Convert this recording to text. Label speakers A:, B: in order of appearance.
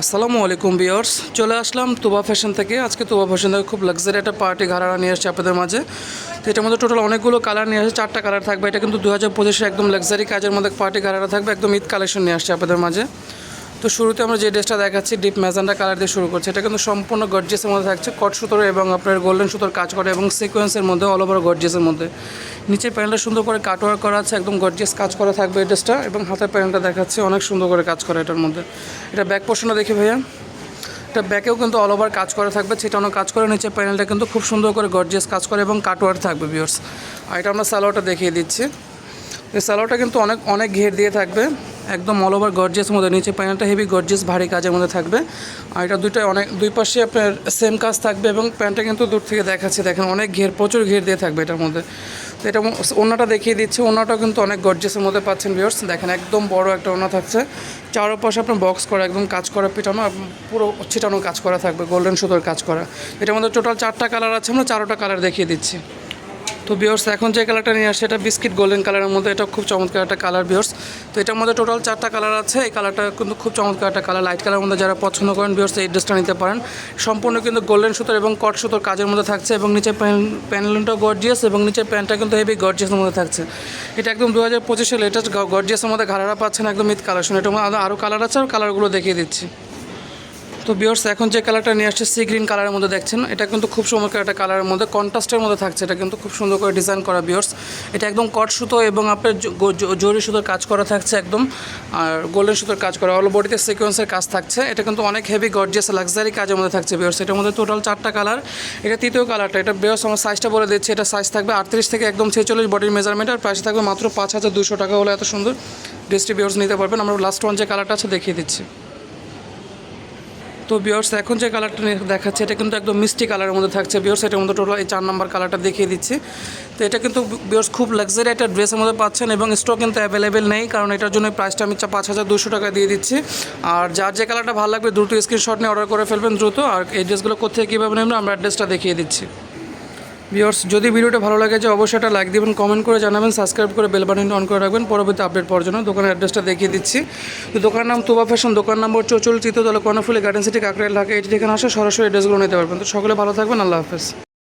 A: আসসালামু আলাইকুম ভিউয়ার্স, চলে আসলাম তুবা ফ্যাশন থেকে। আজকে তুবা ফ্যাশন থেকে খুব লাক্সারি একটা পার্টি ঘাড়ারা নিয়ে আসছে আপনাদের মাঝে। তো এটার মধ্যে টোটাল অনেকগুলো কালার নিয়ে আসছে, 4টা কালার থাকবে। এটা কিন্তু 2025-এর একদম লাক্সারি কাজের মধ্যে পার্টি ঘাড়ারা থাকবে, একদম ঈদ কালেকশন নিয়ে আসছে আপনাদের মাঝে। তো শুরুতে আমরা যে ড্রেসটা দেখাচ্ছি ডিপ ম্যাজেন্টা কালার দিয়ে শুরু করছি। এটা কিন্তু সম্পূর্ণ গর্জিয়াসের মধ্যে থাকছে, কট সুতোর এবং আপনার গোল্ডেন সুতোর কাজ করে এবং সিকোয়েন্সের মধ্যে অল ওভার গর্জিয়াসের মধ্যে। নিচে প্যানেলটা সুন্দর করে কাটওয়ার্ক করা আছে, একদম গর্জিয়াস কাজ করা থাকবে এই ড্রেসটা। এবং হাতের প্যানেলটা দেখাচ্ছে অনেক সুন্দর করে কাজ করা এটার মধ্যে। এটা ব্যাক পোর্শনটা দেখি ভাইয়া, এটা ব্যাকেও কিন্তু অল ওভার কাজ করা থাকবে, ছিটানো কাজ করে। নিচে প্যানেলটা কিন্তু খুব সুন্দর করে গর্জিয়াস কাজ করে এবং কাটওয়ার্ক থাকবে ভিউয়ার্স। আর এটা আমরা সালোয়ারটা দেখিয়ে দিচ্ছি। এই সালোয়ারটা কিন্তু অনেক ঘের দিয়ে থাকবে, একদম অল ওভার গর্জিয়াস মধ্যে। নিচে প্যানেলটা হেভি গর্জিয়াস ভারী কাজের মধ্যে থাকবে। আর এটা দুই পাশে আপনার সেম কাজ থাকবে এবং প্যান্টটা কিন্তু দূর থেকে দেখাচ্ছি, দেখেন অনেক ঘের, প্রচুর ঘের দিয়ে থাকবে এটার মধ্যে। তো এটা ওড়নাটা দেখিয়ে দিচ্ছি, ওড়নাটাও কিন্তু অনেক গর্জিয়াসের মধ্যে পাচ্ছেন ভিউয়ার্স। দেখেন একদম বড় একটা ওড়না থাকছে, চারপাশে আপনার বক্স করা, একদম কাজ করা, পিটানো, পুরো ছিটানো কাজ করা থাকবে, গোল্ডেন সুতোর কাজ করা। এটার মধ্যে টোটাল 4টা কালার আছে, আমরা 4টা কালার দেখিয়ে দিচ্ছি। তো ভিউয়ার্স এখন যে কালারটা নিয়ে আসছে এটা বিস্কিট গোল্ডেন কালারের মধ্যে, এটা খুব চমৎকার একটা কালার ভিউয়ার্স। তো এটার মধ্যে টোটাল 4টা কালার আছে। এই কালারটা কিন্তু খুব চমৎকার একটা কালার, লাইট কালারের মধ্যে যারা পছন্দ করেন ভিউয়ার্স এই ড্রেসটা নিতে পারেন। সম্পূর্ণ কিন্তু গোল্ডেন সুতোর এবং কট সুতোর কাজের মধ্যে থাকছে এবং নিচে প্যানেলটাও গর্জিয়াস এবং নিচের প্যান্টটা কিন্তু হেভি গর্জিয়াসের মধ্যে থাকছে। এটা একদম 2025-এর লেটেস্ট গর্জিয়াসের মধ্যে ঘাড়ারা পাচ্ছেন, একদম ঈদ কালেকশন। এটার মধ্যে আরও কালার আছে, আর কালারগুলো দেখিয়ে দিচ্ছি। তো ভিউয়ার্স এখন যে কালারটা নিয়ে আসছে সি গ্রিন কালারের মধ্যে দেখছেন, এটা কিন্তু খুব চমৎকার একটা কালারের মধ্যে, কন্ট্রাস্টের মধ্যে থাকছে। এটা কিন্তু খুব সুন্দর করে ডিজাইন করা ভিউয়ার্স। এটা একদম কট সুতো এবং আপনার জরি সুতোর কাজ করা থাকছে একদম, আর গোল্ডেন সুতোর কাজ করা, অল বডিতে সিকোয়েন্সের কাজ থাকছে। এটা কিন্তু অনেক হেভি গর্জিয়াস লাক্সারি কাজের মধ্যে থাকছে ভিউয়ার্স। এটার মধ্যে টোটাল 4টা কালার। এটা তৃতীয় কালারটা। এটা ভিউয়ার্স আমার সাইজটা বলে দিচ্ছি, এটা সাইজ থাকবে 38 থেকে একদম 46 বডির মেজারমেন্ট, আর প্রাইস থাকবে মাত্র 5200 টাকা হলে এত সুন্দর ড্রেসটি ভিউয়ার্স নিতে পারবেন। আমরা লাস্ট ওয়ান যে কালারটা আছে দেখিয়ে দিচ্ছি। তো ভিউয়ার্স এখন যে কালারটা দেখাচ্ছে এটা কিন্তু একদম মিষ্টি কালারের মধ্যে থাকছে ভিউয়ার্স। এটার মধ্যে টোটাল এই 4 নাম্বার কালারটা দেখিয়ে দিচ্ছি। তো এটা কিন্তু ভিউয়ার্স খুব লাক্সারি একটা ড্রেসের মধ্যে পাচ্ছেন এবং স্টক কিন্তু অ্যাভেলেবেল নেই, কারণ এটার জন্য প্রাইসটা আমি 5200 টাকা দিয়ে দিচ্ছি। আর যার যে কালারটা ভালো লাগবে দ্রুত স্ক্রিনশট নিয়ে অর্ডার করে ফেলবেন দ্রুত। আর এই ড্রেসগুলো কোথায় কীভাবে নেবেন আমরা অ্যাড্রেসটা দেখিয়ে দিচ্ছি। ভিউয়ার্স যদি ভিডিওটা ভালো লাগে যে অবশ্যই একটা লাইক দিবেন, কমেন্ট করে জানাবেন, সাবস্ক্রাইব করে বেল বাটনটা অন করে রাখবেন পরবর্তী আপডেট পাওয়ার জন্য। দোকানের অ্যাড্রেসটা দেখিয়ে দিচ্ছি। তো দোকানের নাম তুবা ফ্যাশন, দোকান নম্বর 44 তৃতীয়তলা, কর্ণফুলী গার্ডেন সিটি, কাকরাইল, ঢাকা। এই ঠিকানা আসে সরাসরি ড্রেসগুলো নিতে পারবেন। তো সকলে ভালো থাকবেন, আল্লাহ হাফেজ।